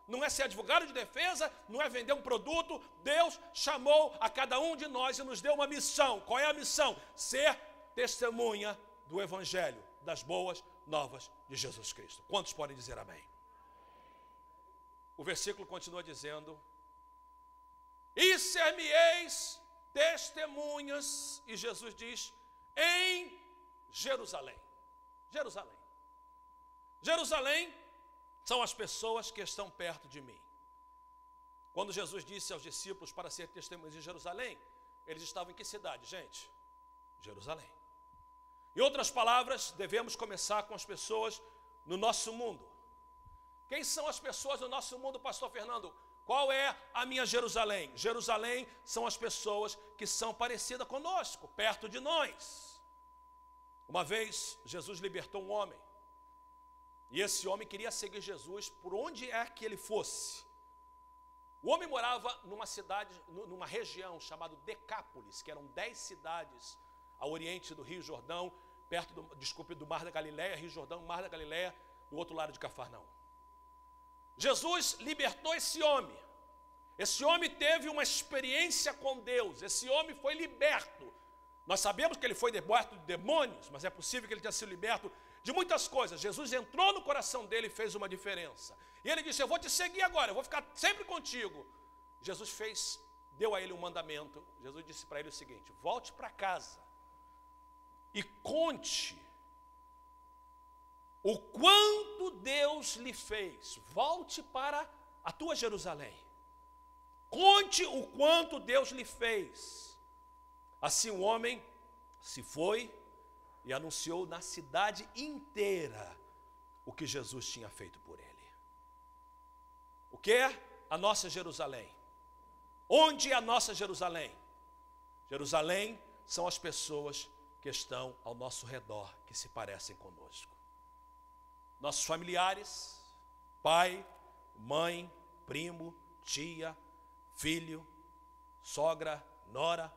não é ser advogado de defesa, não é vender um produto. Deus chamou a cada um de nós e nos deu uma missão. Qual é a missão? Ser testemunha do Evangelho, das boas novas de Jesus Cristo. Quantos podem dizer amém? O versículo continua dizendo: e ser-me-eis testemunhas, e Jesus diz, em Jerusalém. Jerusalém. Jerusalém são as pessoas que estão perto de mim. Quando Jesus disse aos discípulos para ser testemunhas de Jerusalém, eles estavam em que cidade, gente? Jerusalém. Em outras palavras, devemos começar com as pessoas no nosso mundo. Quem são as pessoas do nosso mundo, pastor Fernando? Qual é a minha Jerusalém? Jerusalém são as pessoas que são parecidas conosco, perto de nós. Uma vez, Jesus libertou um homem. E esse homem queria seguir Jesus por onde é que ele fosse. O homem morava numa cidade, numa região chamada Decápolis, que eram 10 cidades ao oriente do Rio Jordão, perto do Mar da Galileia, Rio Jordão, Mar da Galileia, do outro lado de Cafarnaum. Jesus libertou esse homem. Esse homem teve uma experiência com Deus. Esse homem foi liberto. Nós sabemos que ele foi liberto de demônios, mas é possível que ele tenha sido liberto de muitas coisas. Jesus entrou no coração dele e fez uma diferença. E ele disse, eu vou te seguir agora, eu vou ficar sempre contigo. Jesus deu a ele um mandamento. Jesus disse para ele o seguinte, volte para casa e conte o quanto Deus lhe fez. Volte para a tua Jerusalém. Conte o quanto Deus lhe fez. Assim o homem se foi e anunciou na cidade inteira o que Jesus tinha feito por ele. O que é a nossa Jerusalém? Onde é a nossa Jerusalém? Jerusalém são as pessoas que estão ao nosso redor, que se parecem conosco. Nossos familiares, pai, mãe, primo, tia, filho, sogra, nora,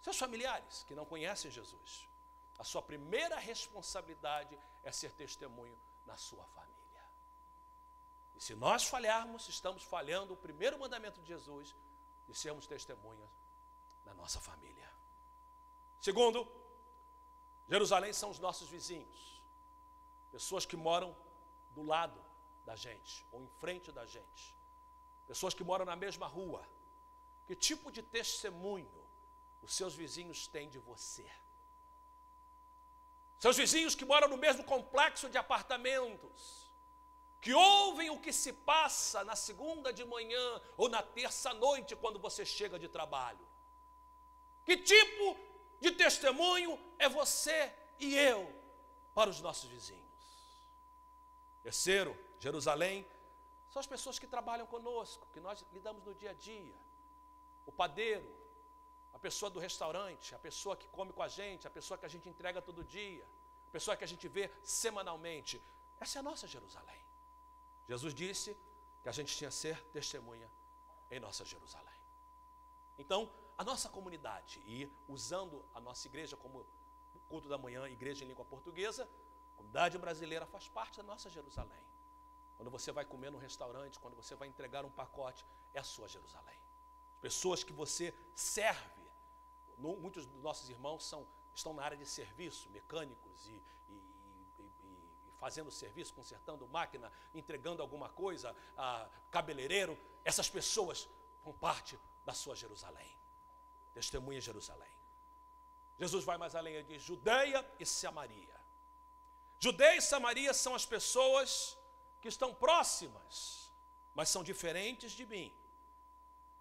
seus familiares que não conhecem Jesus. A sua primeira responsabilidade é ser testemunho na sua família. E se nós falharmos, estamos falhando o primeiro mandamento de Jesus, de sermos testemunhas na nossa família. Segundo, Jerusalém são os nossos vizinhos. Pessoas que moram do lado da gente, ou em frente da gente. Pessoas que moram na mesma rua. Que tipo de testemunho os seus vizinhos têm de você? Seus vizinhos que moram no mesmo complexo de apartamentos, que ouvem o que se passa na segunda de manhã ou na terça-noite quando você chega de trabalho. Que tipo de testemunho é você e eu para os nossos vizinhos? Terceiro, Jerusalém, são as pessoas que trabalham conosco, que nós lidamos no dia a dia. O padeiro, a pessoa do restaurante, a pessoa que come com a gente, a pessoa que a gente entrega todo dia, a pessoa que a gente vê semanalmente. Essa é a nossa Jerusalém. Jesus disse que a gente tinha que ser testemunha em nossa Jerusalém. Então, a nossa comunidade, e usando a nossa igreja como culto da manhã, igreja em língua portuguesa, a comunidade brasileira faz parte da nossa Jerusalém. Quando você vai comer no restaurante, quando você vai entregar um pacote, é a sua Jerusalém. As pessoas que você serve, muitos dos nossos irmãos estão na área de serviço, mecânicos e fazendo serviço, consertando máquina, entregando alguma coisa, cabeleireiro. Essas pessoas são parte da sua Jerusalém. Testemunha em Jerusalém. Jesus vai mais além, ele diz Judeia e Samaria. Judeia e Samaria são as pessoas que estão próximas, mas são diferentes de mim.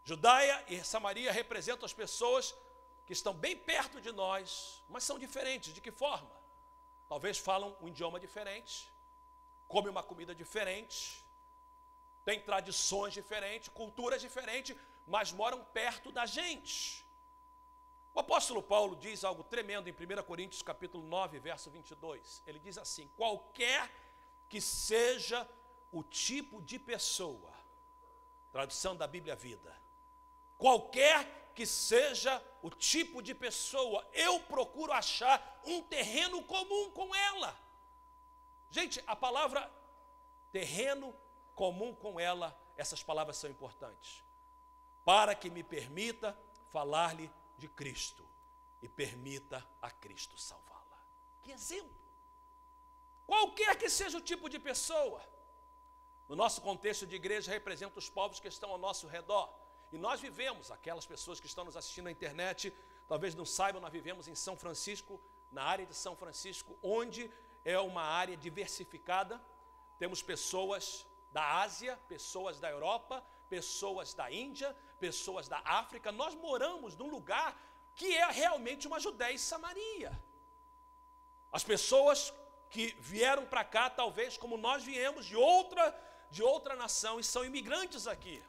Judeia e Samaria representam as pessoas que estão bem perto de nós, mas são diferentes. De que forma? Talvez falam um idioma diferente, comem uma comida diferente, têm tradições diferentes, culturas diferentes, mas moram perto da gente. O apóstolo Paulo diz algo tremendo em 1 Coríntios capítulo 9, verso 22. Ele diz assim, qualquer que seja o tipo de pessoa, tradução da Bíblia Vida, qualquer que seja o tipo de pessoa, eu procuro achar um terreno comum com ela. Gente, a palavra terreno comum com ela, essas palavras são importantes. Para que me permita falar-lhe de Cristo e permita a Cristo salvá-la. Que exemplo! Qualquer que seja o tipo de pessoa, no nosso contexto de igreja, representa os povos que estão ao nosso redor. E nós vivemos, aquelas pessoas que estão nos assistindo na internet, talvez não saibam, nós vivemos em São Francisco, na área de São Francisco, onde é uma área diversificada. Temos pessoas da Ásia, pessoas da Europa, pessoas da Índia, pessoas da África. Nós moramos num lugar que é realmente uma Judéia e Samaria. As pessoas que vieram para cá, talvez como nós viemos de outra nação e são imigrantes aqui.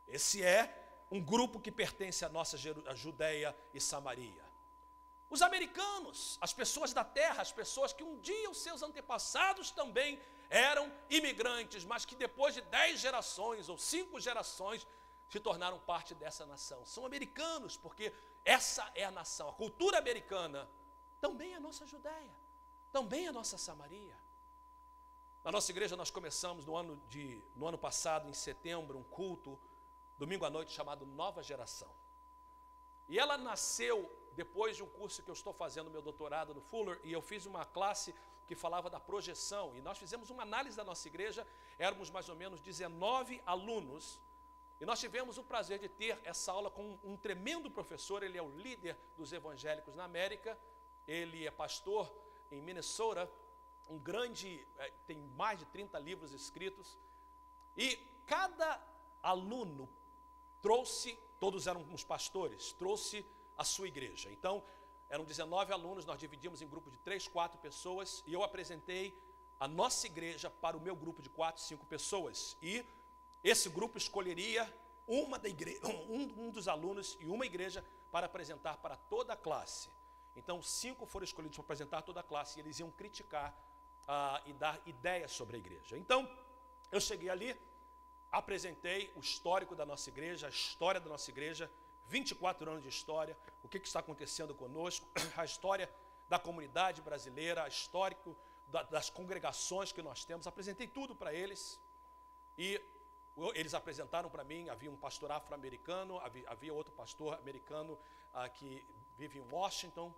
Esse é um grupo que pertence à nossa Judéia e Samaria. Os americanos, as pessoas da terra, as pessoas que um dia os seus antepassados também eram imigrantes, mas que depois de 10 gerações ou 5 gerações se tornaram parte dessa nação. São americanos, porque essa é a nação. A cultura americana também é a nossa Judéia, também é a nossa Samaria. Na nossa igreja nós começamos no ano passado, em setembro, um culto, domingo à noite, chamado Nova Geração. E ela nasceu depois de um curso que eu estou fazendo, meu doutorado no Fuller, e eu fiz uma classe que falava da projeção, e nós fizemos uma análise da nossa igreja, éramos mais ou menos 19 alunos, e nós tivemos o prazer de ter essa aula com um tremendo professor. Ele é o líder dos evangélicos na América, ele é pastor em Minnesota, um grande, tem mais de 30 livros escritos, e cada aluno trouxe, todos eram uns pastores, trouxe a sua igreja. Então, eram 19 alunos, nós dividimos em grupos de 3, 4 pessoas, e eu apresentei a nossa igreja para o meu grupo de 4, 5 pessoas, e esse grupo escolheria um dos alunos e uma igreja para apresentar para toda a classe. Então, 5 foram escolhidos para apresentar toda a classe, e eles iam criticar e dar ideias sobre a igreja. Então, eu cheguei ali, apresentei o histórico da nossa igreja, a história da nossa igreja, 24 anos de história, o que está acontecendo conosco, a história da comunidade brasileira, a histórico das congregações que nós temos. Apresentei tudo para eles e eles apresentaram para mim. Havia um pastor afro-americano, havia outro pastor americano que vive em Washington,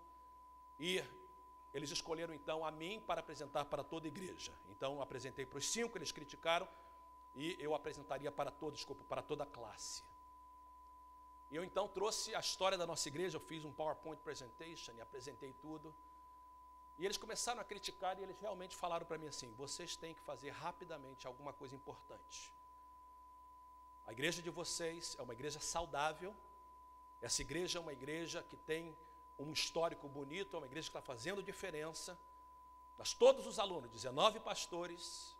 e eles escolheram então a mim para apresentar para toda a igreja. Então apresentei para os 5, eles criticaram, e eu apresentaria para toda a classe. E eu então trouxe a história da nossa igreja, eu fiz um PowerPoint presentation e apresentei tudo. E eles começaram a criticar, e eles realmente falaram para mim assim: vocês têm que fazer rapidamente alguma coisa importante. A igreja de vocês é uma igreja saudável, essa igreja é uma igreja que tem um histórico bonito, é uma igreja que está fazendo diferença. Mas todos os alunos, 19 pastores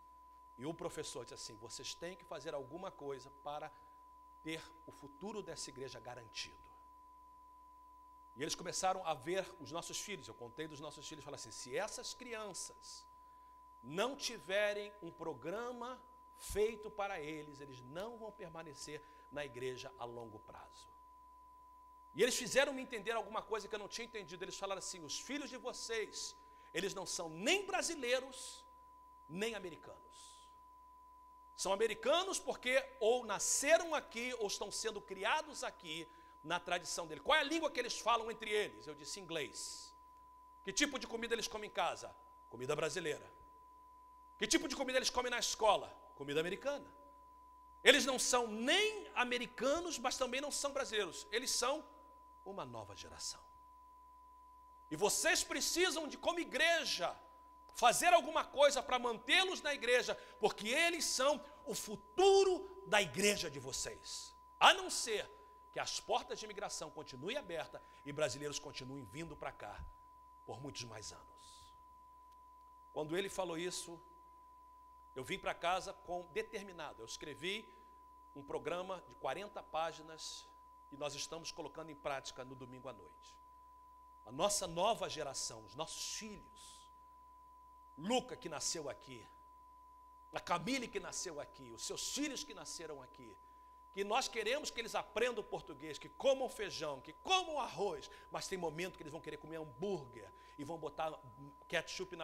e o professor, disse assim: vocês têm que fazer alguma coisa para ter o futuro dessa igreja garantido. E eles começaram a ver os nossos filhos. Eu contei dos nossos filhos e falei assim: se essas crianças não tiverem um programa feito para eles, eles não vão permanecer na igreja a longo prazo. E eles fizeram me entender alguma coisa que eu não tinha entendido. Eles falaram assim: os filhos de vocês, eles não são nem brasileiros, nem americanos. São americanos porque ou nasceram aqui, ou estão sendo criados aqui na tradição dele. Qual é a língua que eles falam entre eles? Eu disse inglês. Que tipo de comida eles comem em casa? Comida brasileira. Que tipo de comida eles comem na escola? Comida americana. Eles não são nem americanos, mas também não são brasileiros. Eles são uma nova geração. E vocês precisam de, como igreja, fazer alguma coisa para mantê-los na igreja, porque eles são o futuro da igreja de vocês. A não ser que as portas de imigração continuem abertas e brasileiros continuem vindo para cá por muitos mais anos. Quando ele falou isso, eu vim para casa determinado. Eu escrevi um programa de 40 páginas e nós estamos colocando em prática no domingo à noite. A nossa nova geração, os nossos filhos, Luca, que nasceu aqui, a Camille, que nasceu aqui, os seus filhos que nasceram aqui, que nós queremos que eles aprendam português, que comam feijão, que comam arroz, mas tem momento que eles vão querer comer hambúrguer e vão botar ketchup